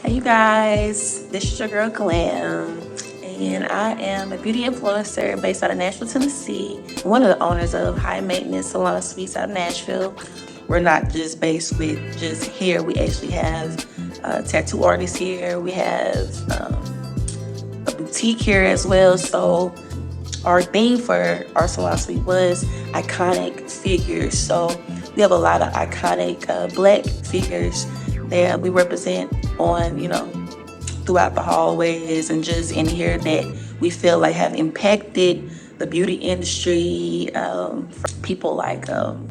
Hey you guys, this is your girl Glam, and I am a beauty influencer based out of Nashville, Tennessee. One of the owners of High Maintenance Salon Suites out of Nashville. We're not just based with just here. We actually have tattoo artists here. We have a boutique here as well. So our theme for our salon suite was iconic figures. So we have a lot of iconic Black figures that we represent on, throughout the hallways and just in here that we feel like have impacted the beauty industry. People like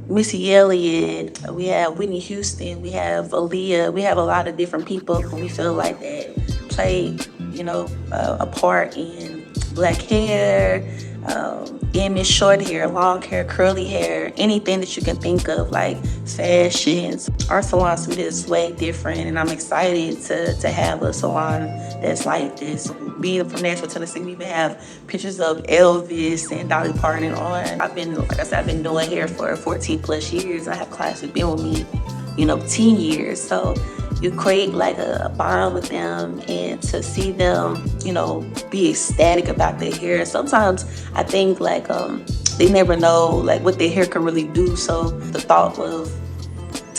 Missy Elliott, we have Whitney Houston, we have Aaliyah, we have a lot of different people who we feel like that played, a part in Black hair, image, short hair, long hair, curly hair, anything that you can think of, like fashions. Our salon suite is way different, and I'm excited to have a salon that's like this. Being from Nashville, Tennessee, we even have pictures of Elvis and Dolly Parton on. I've been doing hair for 14 plus years. I have clients who've been with me, 10 years. So you create like a bond with them, and to see them, be ecstatic about their hair. Sometimes I think like they never know like what their hair can really do. So the thought of,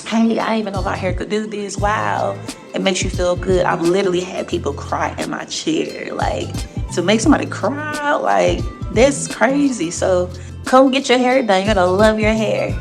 hey, I didn't even know my hair could do this. Wow, it makes you feel good. I've literally had people cry in my chair. Like, to make somebody cry, like, that's crazy. So come get your hair done. You're gonna love your hair.